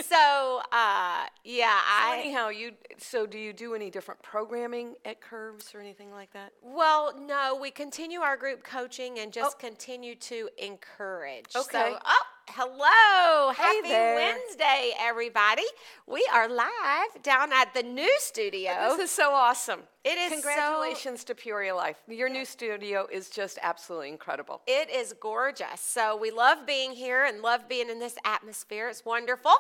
So, Anyhow, do you do any different programming at Curves or anything like that? Well, no, we continue our group coaching and just continue to encourage. Okay. So, hello. Hey Happy there. Wednesday, everybody. We are live down at the new studio. This is so awesome. It is. Congratulations to Peoria Life. Your new studio is just absolutely incredible. It is gorgeous. So we love being here and love being in this atmosphere. It's wonderful.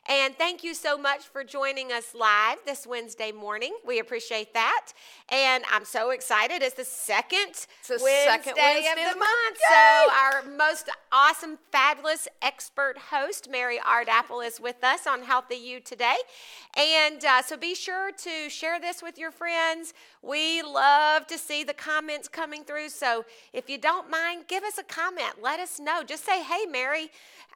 And thank you so much for joining us live this Wednesday morning. We appreciate that. And I'm so excited. It's the second Wednesday of the month. Yay! So our most awesome, fabulous expert host, Mary Ardapple, is with us on Healthy You today. And so be sure to share this with your friends. We love to see the comments coming through. So if you don't mind, give us a comment. Let us know. Just say, hey, Mary,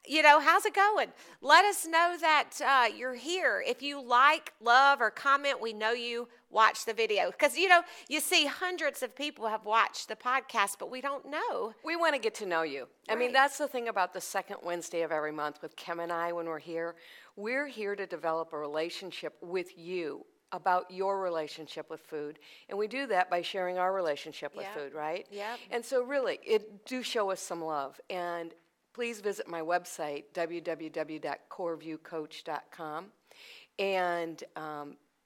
how's it going? Let us know that you're here. If you like, love, or comment, we know you watch the video. Because, you see hundreds of people have watched the podcast, but we don't know. We want to get to know you. Right. I mean, that's the thing about the second Wednesday of every month with Kim and I when we're here. We're here to develop a relationship with you about your relationship with food. And we do that by sharing our relationship with food, right? Yep. And so really, do show us some love. And please visit my website, www.coreviewcoach.com. And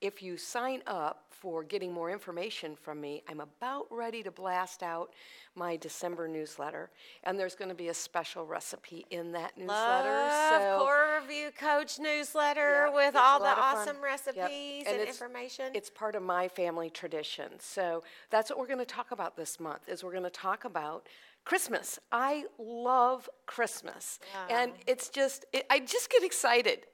if you sign up for getting more information from me, I'm about ready to blast out my December newsletter. And there's going to be a special recipe in that newsletter. Love Core Review Coach newsletter with all the awesome recipes and information. It's part of my family tradition. So that's what we're going to talk about this month, is we're going to talk about Christmas. I love Christmas. And it's just, I just get excited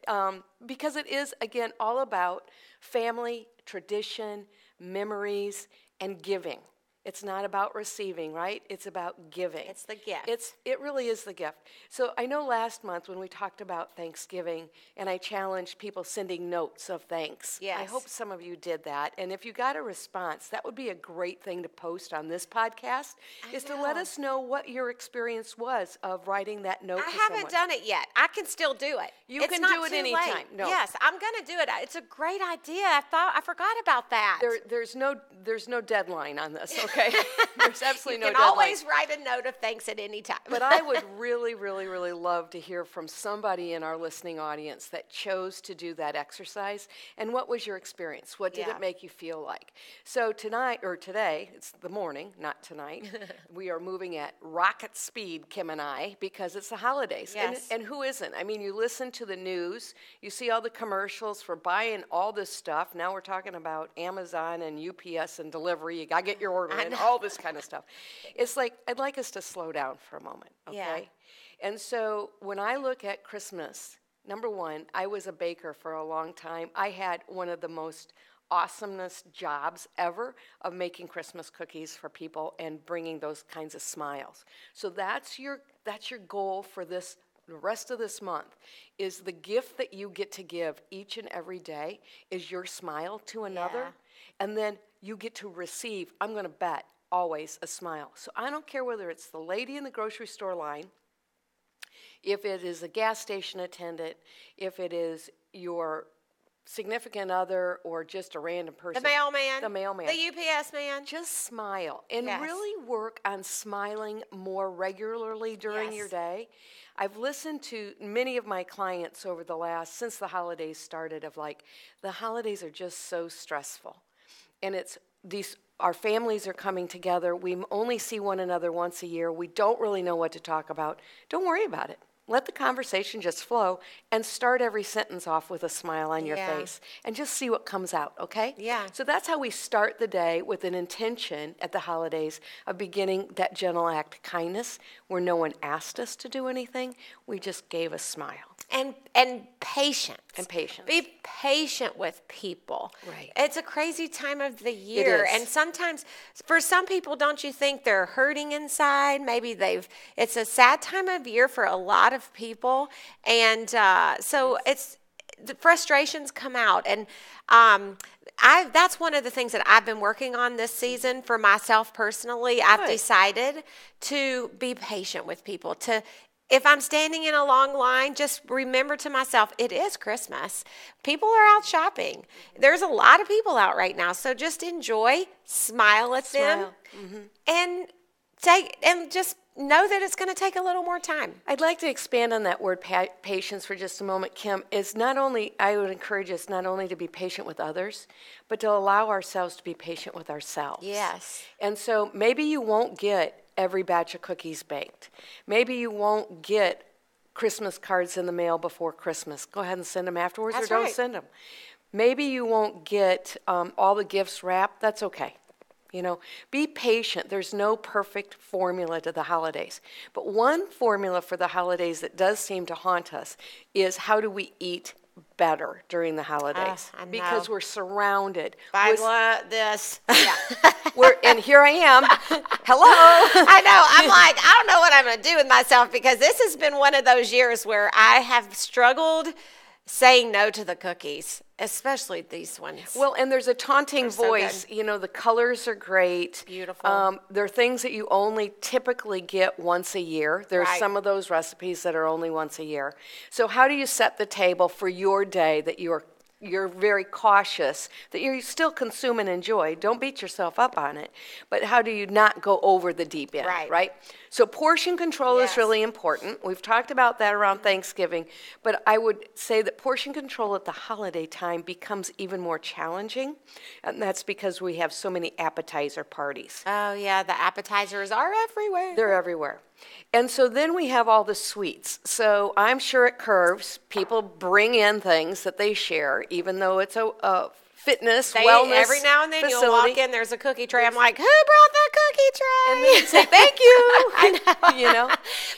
because it is, again, all about family, tradition, memories, and giving. It's not about receiving, right? It's about giving. It's the gift. It really is the gift. So I know last month when we talked about Thanksgiving and I challenged people sending notes of thanks. Yes. I hope some of you did that. And if you got a response, that would be a great thing to post on this podcast, to let us know what your experience was of writing that note to someone. I haven't done it yet. I can still do it. You can do it anytime. No. Yes, I'm going to do it. It's a great idea. I forgot about that. There's no deadline on this, okay? There's absolutely no deadline. You can always write a note of thanks at any time. But I would really, really, really love to hear from somebody in our listening audience that chose to do that exercise. And what was your experience? What did it make you feel like? So today, it's the morning, not tonight. We are moving at rocket speed, Kim and I, because it's the holidays. Yes. And who isn't? I mean, you listen to the news, you see all the commercials for buying all this stuff. Now we're talking about Amazon and UPS and delivery. You got to get your order in, all this kind of stuff. It's like, I'd like us to slow down for a moment, okay? Yeah. And so when I look at Christmas, number one, I was a baker for a long time. I had one of the most awesomest jobs ever of making Christmas cookies for people and bringing those kinds of smiles. So that's your goal for the rest of this month, is the gift that you get to give each and every day is your smile to another. And then you get to receive, I'm going to bet, always a smile. So I don't care whether it's the lady in the grocery store line, if it is a gas station attendant, if it is your significant other, or just a random person. The mailman. The UPS man. Just smile and really work on smiling more regularly during your day. I've listened to many of my clients since the holidays started, of like, the holidays are just so stressful. And our families are coming together. We only see one another once a year. We don't really know what to talk about. Don't worry about it. Let the conversation just flow and start every sentence off with a smile on your face and just see what comes out, okay? Yeah. So that's how we start the day, with an intention at the holidays of beginning that gentle act of kindness where no one asked us to do anything. We just gave a smile. And patience. And patience. Be patient with people. Right. It's a crazy time of the year. It is. And sometimes, for some people, don't you think they're hurting inside? Maybe it's a sad time of year for a lot of people. And so the frustrations come out. And that's one of the things that I've been working on this season for myself personally. I've decided to be patient with people, to if I'm standing in a long line, just remember to myself, it is Christmas. People are out shopping. There's a lot of people out right now. So just enjoy, smile at them, and just know that it's going to take a little more time. I'd like to expand on that word patience for just a moment, Kim. I would encourage us not only to be patient with others, but to allow ourselves to be patient with ourselves. Yes. And so maybe you won't get every batch of cookies baked. Maybe you won't get Christmas cards in the mail before Christmas. Go ahead and send them afterwards. That's or don't right. send them. Maybe you won't get all the gifts wrapped. That's okay. Be patient. There's no perfect formula to the holidays. But one formula for the holidays that does seem to haunt us is how do we eat better during the holidays? I know. Because we're surrounded. This. Yeah. And here I am. Hello. I know. I'm like, I don't know what I'm going to do with myself, because this has been one of those years where I have struggled saying no to the cookies, especially these ones. Well, and there's a taunting so voice. The colors are great. Beautiful. They're things that you only typically get once a year. There's Right. some of those recipes that are only once a year. So how do you set the table for your day that you're very cautious, that you still consume and enjoy? Don't beat yourself up on it. But how do you not go over the deep end, right? So portion control is really important. We've talked about that around Thanksgiving. But I would say that portion control at the holiday time becomes even more challenging. And that's because we have so many appetizer parties. Oh, yeah. The appetizers are everywhere. They're everywhere. And so then we have all the sweets. So I'm sure at Curves, people bring in things that they share, even though it's a fitness, wellness every now and then facility. you'll walk in, there's a cookie tray. I'm like, who brought the cookie tray? And then you say, thank you. I know.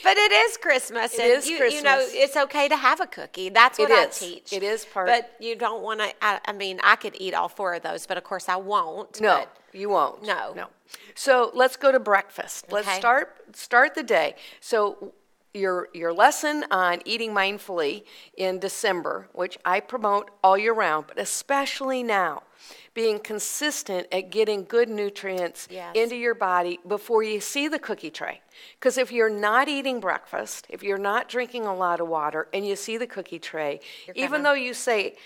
But it is Christmas. It and is Christmas. It's okay to have a cookie. That's what I teach. It is part. But you don't want to, I could eat all 4 of those, but of course I won't. No, you won't. No. So let's go to breakfast. Okay. Let's start the day. So your lesson on eating mindfully in December, which I promote all year round, but especially now, being consistent at getting good nutrients into your body before you see the cookie tray. Because if you're not eating breakfast, if you're not drinking a lot of water, and you see the cookie tray, even though you say,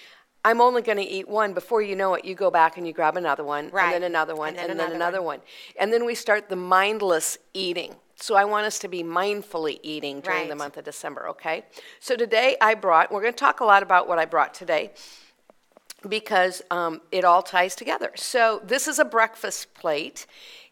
I'm only going to eat one, before you know it, you go back and you grab another one, and then another one, and then another one. And then we start the mindless eating. So I want us to be mindfully eating during the month of December, okay? So today we're going to talk a lot about what I brought today, because it all ties together. So this is a breakfast plate,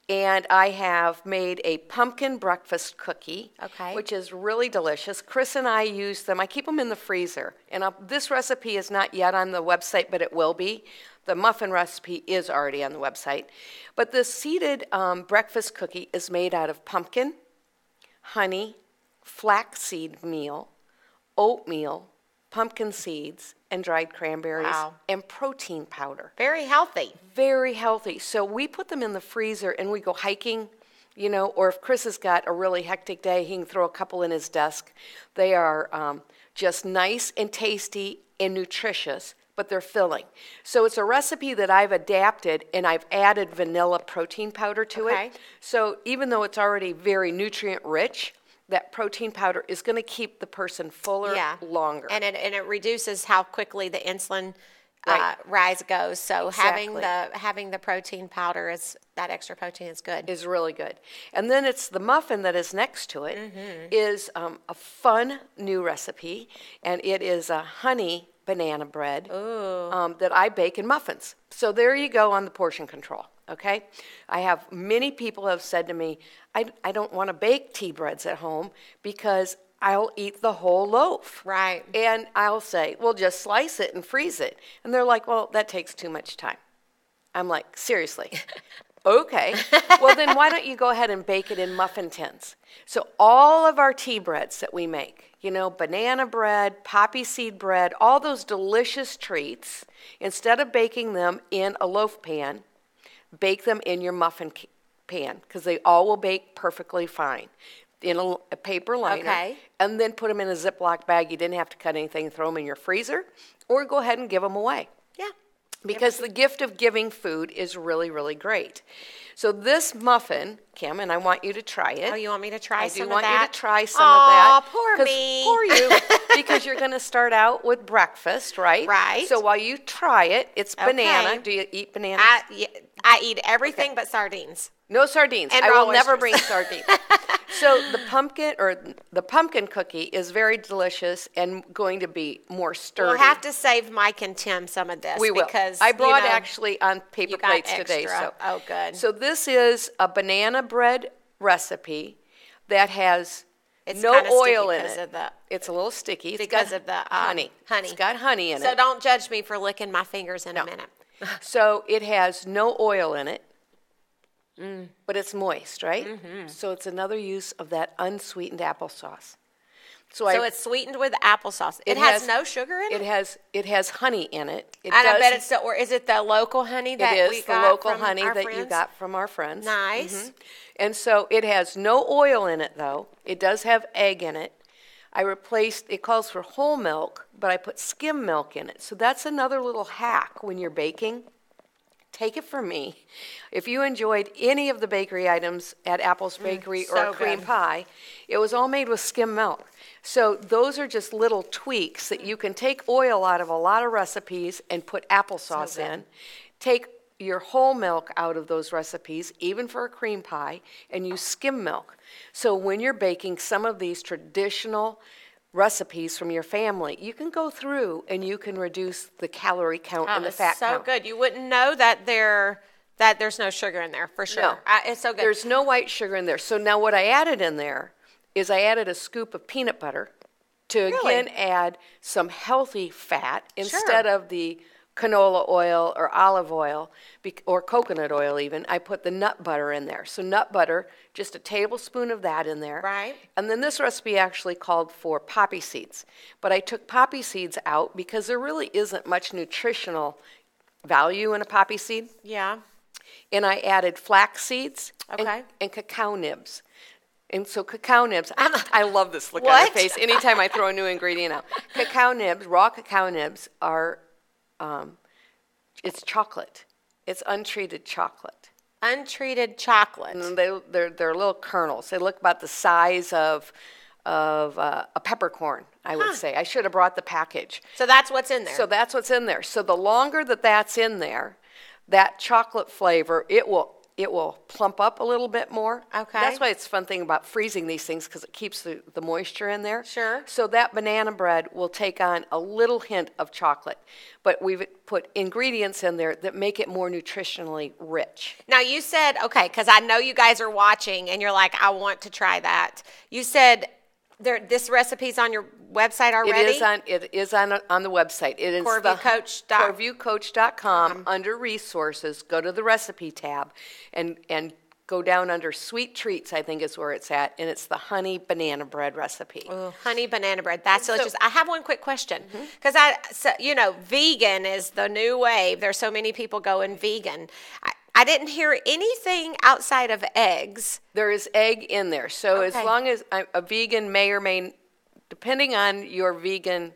and I have made a pumpkin breakfast cookie, which is really delicious. Chris and I use them. I keep them in the freezer. And this recipe is not yet on the website, but it will be. The muffin recipe is already on the website. But the seeded breakfast cookie is made out of pumpkin, honey, flaxseed meal, oatmeal, pumpkin seeds, and dried cranberries, and protein powder. Very healthy. Very healthy. So we put them in the freezer and we go hiking, or if Chris has got a really hectic day, he can throw a couple in his desk. They are just nice and tasty and nutritious, but they're filling. So it's a recipe that I've adapted, and I've added vanilla protein powder to it. So even though it's already very nutrient rich, that protein powder is going to keep the person fuller longer. And it reduces how quickly the insulin rise goes. So having the protein powder, that extra protein is good. Is really good. And then it's the muffin that is next to it is a fun new recipe, and it is a honey banana bread that I bake in muffins. So there you go on the portion control. Okay, I have many people have said to me, I don't want to bake tea breads at home because I'll eat the whole loaf. Right. And I'll say, well, just slice it and freeze it. And they're like, well, that takes too much time. I'm like, seriously? Okay. Well, then why don't you go ahead and bake it in muffin tins? So all of our tea breads that we make, banana bread, poppy seed bread, all those delicious treats, instead of baking them in a loaf pan, bake them in your muffin pan, because they all will bake perfectly fine in a paper liner, and then put them in a Ziploc bag. You didn't have to cut anything, throw them in your freezer, or go ahead and give them away. Yeah. because the gift of giving food is really, really great. So this muffin, Kim, and I want you to try it. Oh, you want me to try some of that? I do want you to try some of that. Poor me. Poor you, because you're going to start out with breakfast, right? Right. So while you try it, it's banana. Do you eat bananas? I eat everything but sardines. No sardines. And I raw will never oysters. bring sardines. So the pumpkin cookie is very delicious and going to be more sturdy. We'll have to save Mike and Tim some of this. We will. Because, I brought actually on paper you got plates extra. today. So. Oh, good. So this is a banana bread recipe that has It's no kinda sticky oil in because it. of the- It's a little sticky. It's because got of the honey. honey. It's got honey in So it. don't judge me for licking my fingers in a minute. So it has no oil in it, but it's moist, right? So it's another use of that unsweetened applesauce. So it's sweetened with applesauce. It has no sugar in it? It has honey in it. And I bet it's or is it the local honey that it we is got the local from honey our that friends? you got from our friends. Nice. And so it has no oil in it, though. It does have egg in it. I replaced, it calls for whole milk, but I put skim milk in it. So that's another little hack when you're baking. Take it from me. If you enjoyed any of the bakery items at Apple's Bakery or so cream good. pie, it was all made with skim milk. So those are just little tweaks that you can take oil out of a lot of recipes and put applesauce in. Take your whole milk out of those recipes, even for a cream pie, and use skim milk. So when you're baking some of these traditional recipes from your family, you can go through and you can reduce the calorie count and the fat count. So good. You wouldn't know that there's no sugar in there, for sure. No. It's so good. There's no white sugar in there. So now what I added in there is I added a scoop of peanut butter to again add some healthy fat instead of the canola oil or olive oil or coconut oil even. I put the nut butter in there. So nut butter, just a tablespoon of that in there. Right. And then this recipe actually called for poppy seeds. But I took poppy seeds out because there really isn't much nutritional value in a poppy seed. Yeah. And I added flax seeds Okay. and cacao nibs. And so cacao nibs, I love this look on What? your face anytime I throw a new ingredient out. Cacao nibs, raw cacao nibs are, it's chocolate. It's untreated chocolate. Untreated chocolate. And they're little kernels. They look about the size of a peppercorn, I would say. I should have brought the package. So that's what's in there. So that's what's in there. So the longer that's in there, that chocolate flavor, it will plump up a little bit more. Okay. That's why it's a fun thing about freezing these things, because it keeps the moisture in there. Sure. So that banana bread will take on a little hint of chocolate. But we've put ingredients in there that make it more nutritionally rich. Now you said, okay, because I know you guys are watching and you're like, I want to try that. You said this recipe's on your website already? It is on the website. It is CoreviewCoach.com. Under resources, go to the recipe tab and go down under sweet treats, I think is where it's at, and it's the honey banana bread recipe. Ooh, honey banana bread. That's delicious. I have one quick question. Because vegan is the new wave. There's so many people going vegan. I didn't hear anything outside of eggs. There is egg in there. So as Okay. long as a vegan may or may, depending on your vegan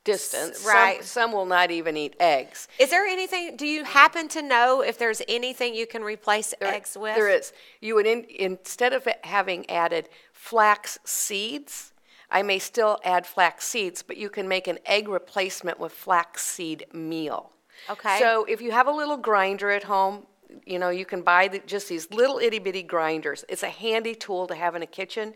distance, Right. some will not even eat eggs. Is there anything, do you happen to know if there's anything you can replace eggs with? There is. You would, instead of having added flax seeds, I may still add flax seeds, but you can make an egg replacement with flax seed meal. Okay. So if you have a little grinder at home, you can buy just these little itty-bitty grinders. It's a handy tool to have in a kitchen.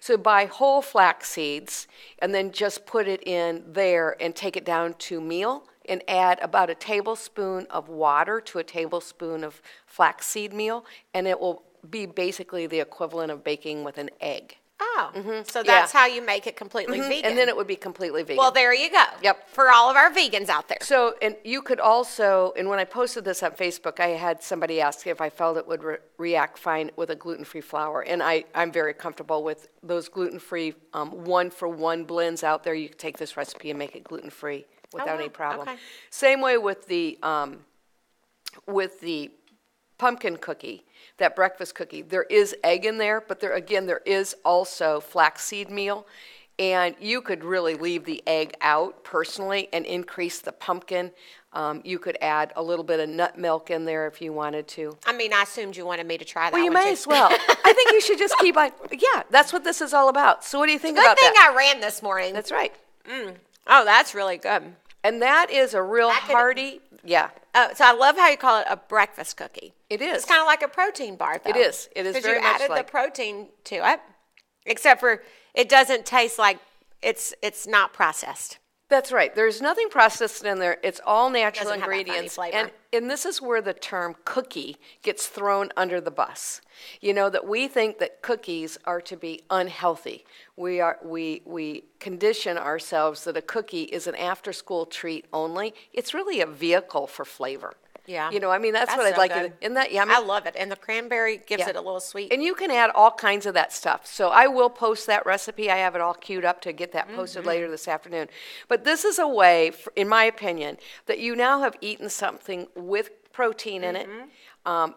So buy whole flax seeds and then just put it in there and take it down to meal and add about a tablespoon of water to a tablespoon of flaxseed meal, and it will be basically the equivalent of baking with an egg. Oh, so that's how you make it completely vegan. And then it would be completely vegan. Well, there you go. Yep. For all of our vegans out there. So, and you could also, and when I posted this on Facebook, I had somebody ask if I felt it would react fine with a gluten-free flour. And I'm very comfortable with those gluten-free one-for-one blends out there. You can take this recipe and make it gluten-free without any problem. Okay. Same way with the pumpkin cookie, that breakfast cookie. There is egg in there, but there is also flaxseed meal. And you could really leave the egg out personally and increase the pumpkin You could add a little bit of nut milk in there if you wanted to. I mean, I assumed you wanted me to try that. Well, you may as well. I think you should just keep on. Yeah, that's what this is all about. So what do you think about that? Good thing I ran this morning. That's right. Oh, that's really good. And that is a real hearty, yeah. So I love how you call it a breakfast cookie. It is. It's kind of like a protein bar, though. It is. It is very much like. Because you added the protein to it, except for it doesn't taste like it's not processed. That's right. There's nothing processed in there. It's all natural Doesn't have that funny ingredients. flavor. And this is where the term cookie gets thrown under the bus. You know, that we think that cookies are to be unhealthy. We condition ourselves that a cookie is an after-school treat only. It's really a vehicle for flavor. Yeah. You know, I mean, that's what I'd so like good. to, isn't that yummy? I love it. And the cranberry gives it a little sweet. And you can add all kinds of that stuff. So I will post that recipe. I have it all queued up to get that posted later this afternoon. But this is a way, in my opinion, that you now have eaten something with protein in it.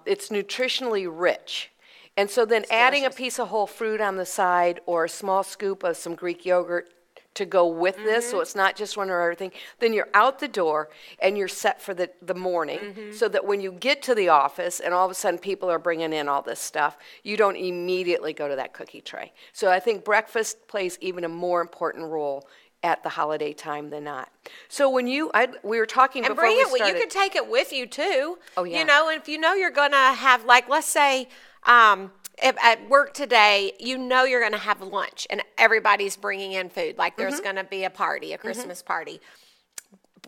It's nutritionally rich. And so then adding a piece of whole fruit on the side or a small scoop of some Greek yogurt to go with this, so it's not just one or other thing, then you're out the door and you're set for the morning, so that when you get to the office and all of a sudden people are bringing in all this stuff, you don't immediately go to that cookie tray. So I think breakfast plays even a more important role at the holiday time than not. So when we were talking and before we started. you could take it with you too. Oh, yeah. You know, and if you know you're going to have, like, let's say, if at work today, you know you're going to have lunch and everybody's bringing in food. Like there's going to be a party, a Christmas party.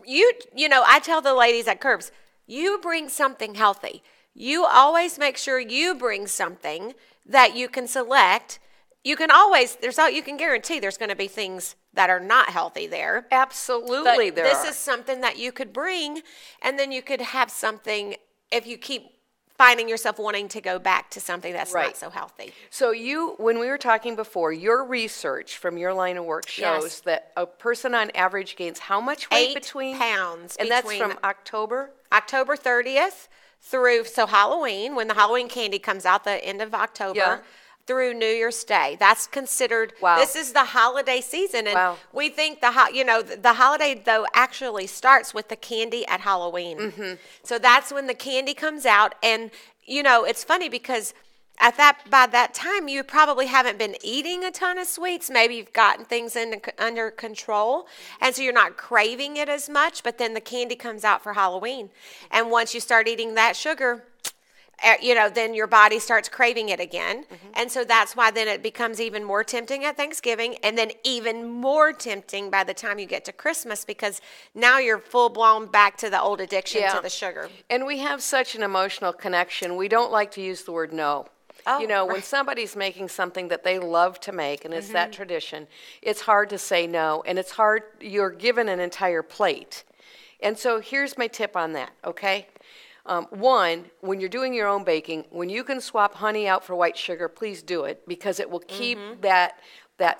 You know, I tell the ladies at Curves, you bring something healthy. You always make sure you bring something that you can select. You can always, you can guarantee there's going to be things that are not healthy there. Absolutely, but this is something that you could bring, and then you could have something if you keep finding yourself wanting to go back to something that's not so healthy. So when we were talking before, your research from your line of work shows that a person on average gains how much weight 8 pounds. And that's from October 30th through, so Halloween, when the Halloween candy comes out, the end of October, through New Year's Day. That's considered, this is the holiday season. And we think the holiday, though, actually starts with the candy at Halloween. So that's when the candy comes out. And, you know, it's funny because by that time, you probably haven't been eating a ton of sweets. Maybe you've gotten things under control. And so you're not craving it as much. But then the candy comes out for Halloween. And once you start eating that sugar, you know, then your body starts craving it again. And so that's why then it becomes even more tempting at Thanksgiving, and then even more tempting by the time you get to Christmas, because now you're full blown back to the old addiction to the sugar. And we have such an emotional connection. We don't like to use the word no. You know, when somebody's making something that they love to make, and it's that tradition, it's hard to say no, and it's hard, you're given an entire plate. And so here's my tip on that, okay? One, when you're doing your own baking, when you can swap honey out for white sugar, please do it, because it will keep that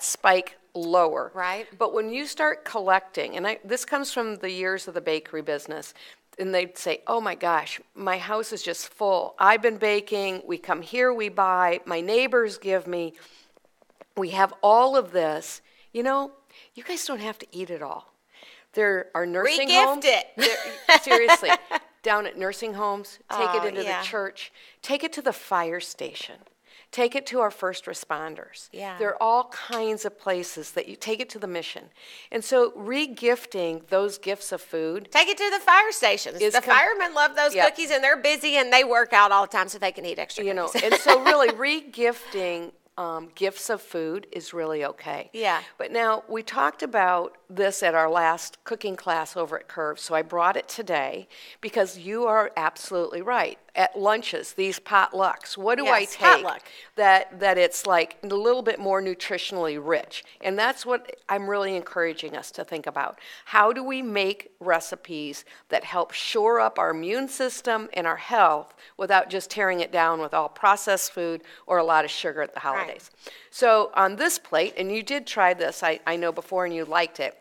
spike lower. Right. But when you start collecting, and this comes from the years of the bakery business, and they'd say, oh my gosh, my house is just full. I've been baking, we come here, we buy, my neighbors give me, we have all of this. You know, you guys don't have to eat it all. There are nursing homes. Regift it. Seriously. Down at nursing homes, take it into the church, take it to the fire station, take it to our first responders. There are all kinds of places that you take it to the mission. And so re-gifting those gifts of food. Take it to the fire stations. The firemen love those cookies, and they're busy and they work out all the time so they can eat extra cookies. You know, and so really re-gifting gifts of food is really okay. But now, we talked about this at our last cooking class over at Curve, so I brought it today because you are absolutely right. At lunches, these potlucks, what do I take potluck. that it's like a little bit more nutritionally rich? And that's what I'm really encouraging us to think about. How do we make recipes that help shore up our immune system and our health without just tearing it down with all processed food or a lot of sugar at the holidays? So on this plate, and you did try this, I know before, and you liked it.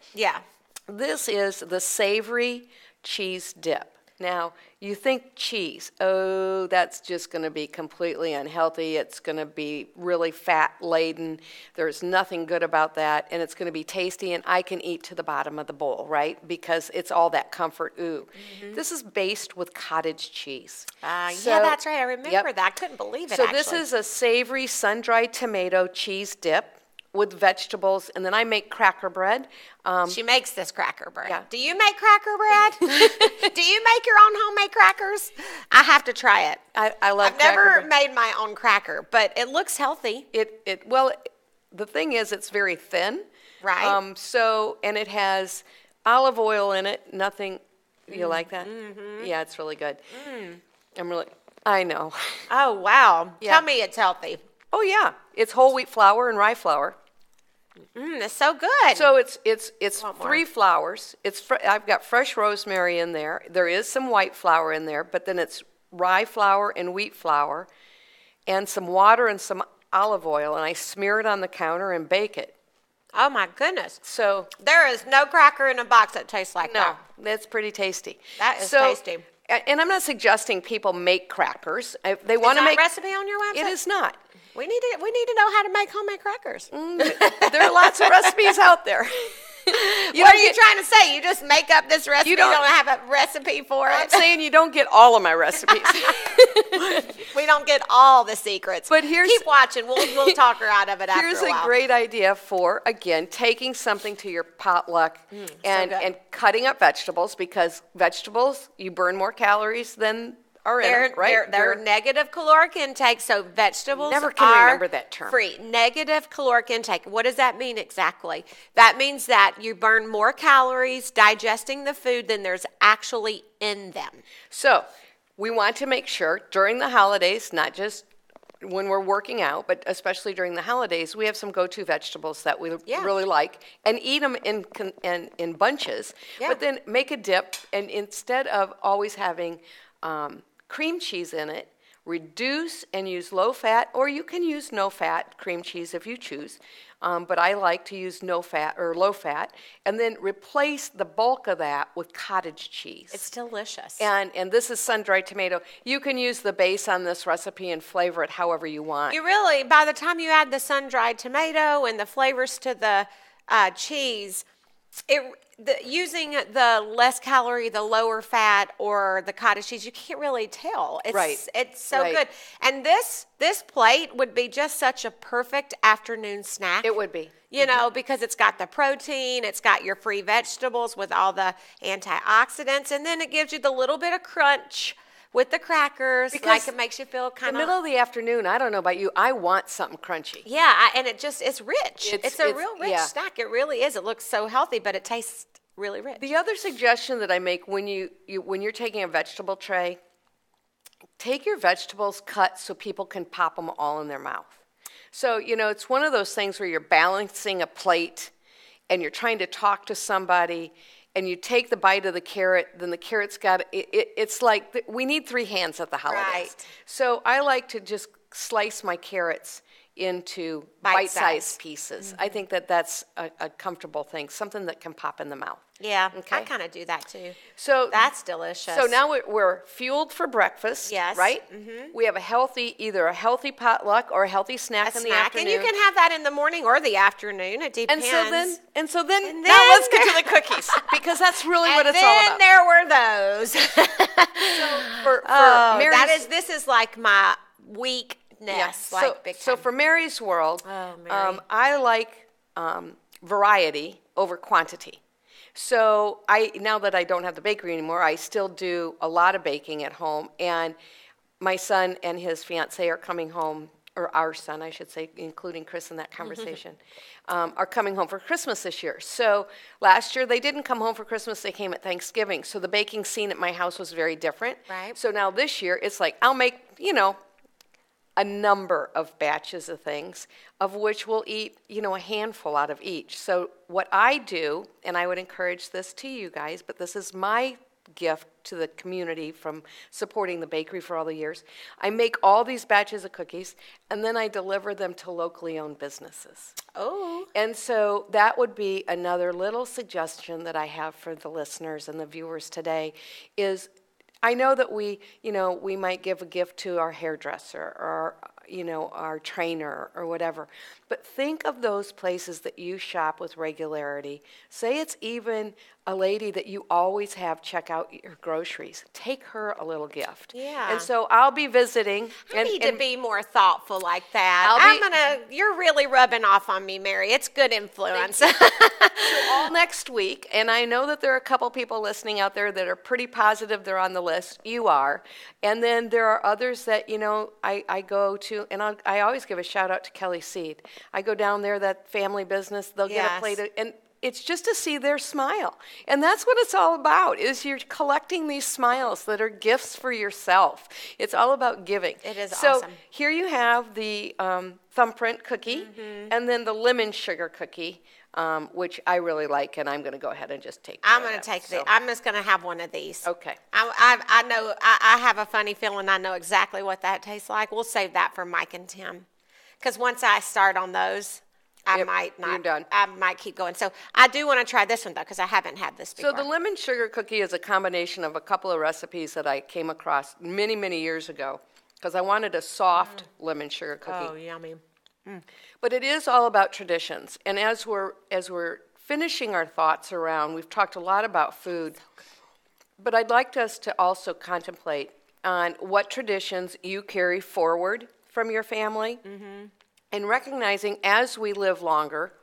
This is the savory cheese dip. Now, you think cheese, oh, that's just going to be completely unhealthy. It's going to be really fat-laden. There's nothing good about that, and it's going to be tasty, and I can eat to the bottom of the bowl, right? Because it's all that comfort, ooh. This is based with cottage cheese. Yeah, that's right. I remember that. I couldn't believe it, So actually. this is a savory sun-dried tomato cheese dip with vegetables, and then I make cracker bread. She makes this cracker bread. Yeah. Do you make cracker bread? Do you make your own homemade crackers? I have to try it. I love I've cracker never bread. made my own cracker, but it looks healthy. Well, the thing is, it's very thin. Right. And it has olive oil in it. Nothing. You like that? Mm-hmm. Yeah, it's really good. I know. Oh, wow. Yeah. Tell me it's healthy. Oh yeah, it's whole wheat flour and rye flour. It's so good. So it's 3 flours. I've got fresh rosemary in there. There is some white flour in there, but then it's rye flour and wheat flour, and some water and some olive oil, and I smear it on the counter and bake it. Oh my goodness. So there is no cracker in a box that tastes like that. No, that's pretty tasty. That is tasty. And I'm not suggesting people make crackers. If they want to make recipe on your website? It is not. We need to know how to make homemade crackers. There are lots of recipes out there. What are you trying to say? You just make up this recipe. You don't have a recipe for it. I'm saying you don't get all of my recipes. We don't get all the secrets. But keep watching. We'll talk her out of it after a while. Here's a great idea for, again, taking something to your potluck and cutting up vegetables, because vegetables, you burn more calories than are in them, right? They're negative caloric intake, so vegetables never can remember that term. Free. Negative caloric intake. What does that mean exactly? That means that you burn more calories digesting the food than there's actually in them. So we want to make sure during the holidays, not just when we're working out, but especially during the holidays, we have some go-to vegetables that we really like, and eat them in bunches. Yeah. But then make a dip, and instead of always having cream cheese in it, reduce and use low-fat, or you can use no-fat cream cheese if you choose. But I like to use no-fat or low-fat, and then replace the bulk of that with cottage cheese. It's delicious. And this is sun-dried tomato. You can use the base on this recipe and flavor it however you want. You really, by the time you add the sun-dried tomato and the flavors to the cheese, using the less calorie, the lower fat, or the cottage cheese, you can't really tell. It's so good. And this plate would be just such a perfect afternoon snack. It would be. You know, because it's got the protein, it's got your free vegetables with all the antioxidants, and then it gives you the little bit of crunch with the crackers, because it makes you feel kind of... the middle of the afternoon, I don't know about you, I want something crunchy. Yeah, and it's rich. It's a real rich snack. It really is. It looks so healthy, but it tastes really rich. The other suggestion that I make when you're taking a vegetable tray, take your vegetables cut so people can pop them all in their mouth. So, it's one of those things where you're balancing a plate and you're trying to talk to somebody, and you take the bite of the carrot, then the carrot's got, it's like, we need 3 hands at the holidays. Right. So I like to just slice my carrots into bite-sized pieces. I think that's a comfortable thing, something that can pop in the mouth. Yeah, okay. I kind of do that too. So that's delicious. So now we're fueled for breakfast, right? Mm-hmm. We have either a healthy potluck or a healthy snack in the afternoon. And you can have that in the morning or the afternoon. It depends. And so then now let's get to the cookies, because that's really what it's all about. And then there were those. for Mary's, this is like my weakness. Yes. Big time. So for Mary's World, I like variety over quantity. So now that I don't have the bakery anymore, I still do a lot of baking at home. And my son and his fiance are coming home, or our son, I should say, including Chris in that conversation, are coming home for Christmas this year. So last year they didn't come home for Christmas, they came at Thanksgiving. So the baking scene at my house was very different. Right. So now this year it's like I'll make, a number of batches of things, of which we'll eat, a handful out of each. So what I do, and I would encourage this to you guys, but this is my gift to the community from supporting the bakery for all the years. I make all these batches of cookies, and then I deliver them to locally owned businesses. Oh. And so that would be another little suggestion that I have for the listeners and the viewers today is, I know that we might give a gift to our hairdresser or, our trainer or whatever. But think of those places that you shop with regularity. Say it's even a lady that you always have check out your groceries. Take her a little gift. Yeah. And so I'll be visiting. I need to be more thoughtful like that. You're really rubbing off on me, Mary. It's good influence. All next week, and I know that there are a couple people listening out there that are pretty positive they're on the list. You are. And then there are others that, I go to, and I always give a shout out to Kelly Seed. I go down there, that family business, they'll get a plate, and it's just to see their smile. And that's what it's all about, is you're collecting these smiles that are gifts for yourself. It's all about giving. It is awesome. So here you have the thumbprint cookie, and then the lemon sugar cookie, which I really like, and I'm going to go ahead and just take. I'm going to take I'm just going to have one of these. Okay. I know. I have a funny feeling I know exactly what that tastes like. We'll save that for Mike and Tim, because once I start on those, I might not. You're done. I might keep going. So I do want to try this one though, because I haven't had this before. So the lemon sugar cookie is a combination of a couple of recipes that I came across many, many years ago, because I wanted a soft lemon sugar cookie. Oh, yummy. But it is all about traditions. And as we're finishing our thoughts around, we've talked a lot about food, but I'd like us to also contemplate on what traditions you carry forward from your family, and recognizing as we live longer,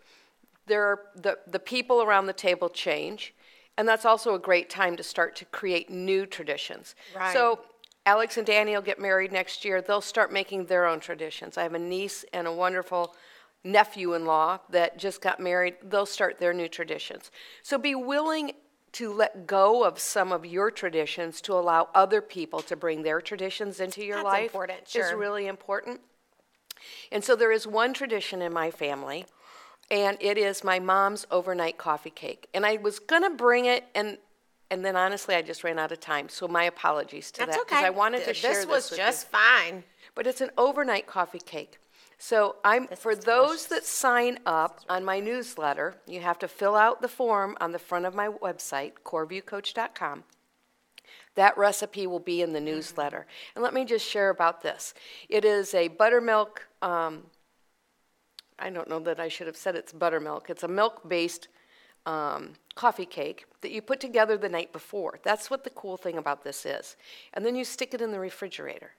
the people around the table change, and that's also a great time to start to create new traditions. Right. So Alex and Danny will get married next year. They'll start making their own traditions. I have a niece and a wonderful nephew-in-law that just got married. They'll start their new traditions. So be willing to let go of some of your traditions to allow other people to bring their traditions into your life. That's important, sure. Is really important. And so there is one tradition in my family, and it is my mom's overnight coffee cake. And I was going to bring it, and then honestly, I just ran out of time. So my apologies to that. That's okay. Because I wanted to share this was with just you. fine. But it's an overnight coffee cake. So for those that sign up on my newsletter, you have to fill out the form on the front of my website, coreviewcoach.com. That recipe will be in the newsletter. And let me just share about this. It is a buttermilk, I don't know that I should have said it's buttermilk. It's a milk-based coffee cake that you put together the night before. That's what the cool thing about this is. And then you stick it in the refrigerator.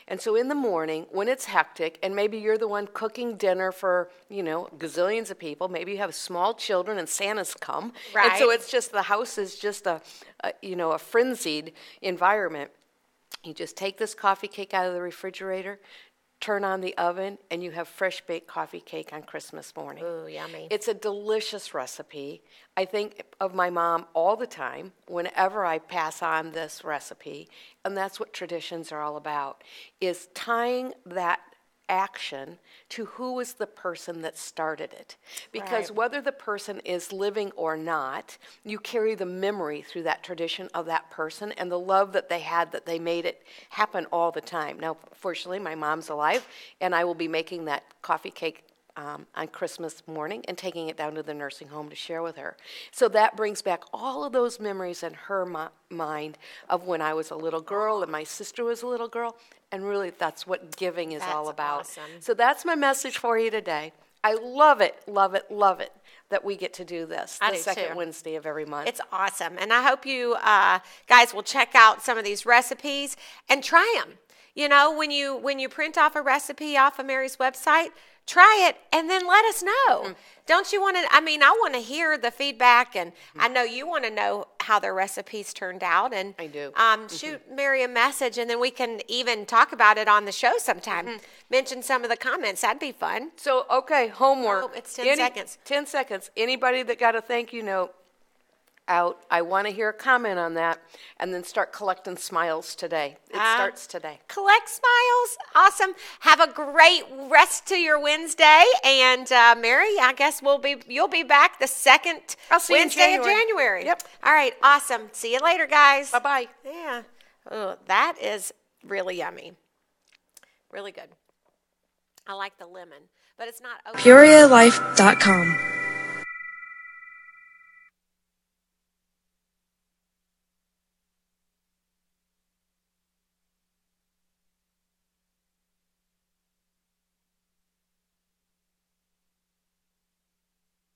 And so in the morning, when it's hectic, and maybe you're the one cooking dinner for, gazillions of people, maybe you have small children and Santa's come. Right. And so it's just, the house is just a frenzied environment. You just take this coffee cake out of the refrigerator, turn on the oven, and you have fresh baked coffee cake on Christmas morning. Ooh, yummy. It's a delicious recipe. I think of my mom all the time whenever I pass on this recipe, and that's what traditions are all about, is tying that action to who was the person that started it. Because whether the person is living or not, you carry the memory through that tradition of that person and the love that they had, that they made it happen all the time. Now, fortunately, my mom's alive, and I will be making that coffee cake on Christmas morning and taking it down to the nursing home to share with her. So that brings back all of those memories in her mind of when I was a little girl and my sister was a little girl. And really, that's what giving is all about. Awesome. So that's my message for you today. I love it, love it, love it that we get to do this the second Wednesday of every month. It's awesome. And I hope you guys will check out some of these recipes and try them. When you print off a recipe off of Mary's website, try it and then let us know. Don't you want to, I want to hear the feedback, and I know you want to know how their recipes turned out. And I do. Shoot Mary a message, and then we can even talk about it on the show sometime. Mention some of the comments. That'd be fun. So, okay, homework. Oh, it's 10 seconds. 10 seconds. Anybody that got a thank you note out, I want to hear a comment on that, and then start collecting smiles today. It starts today. Collect smiles. Awesome. Have a great rest to your Wednesday. And Mary, I guess you'll be back the second Wednesday of January. Yep. All right. Awesome. See you later, guys. Bye-bye. Yeah. Oh, that is really yummy. Really good. I like the lemon, but it's not. PeoriaLife.com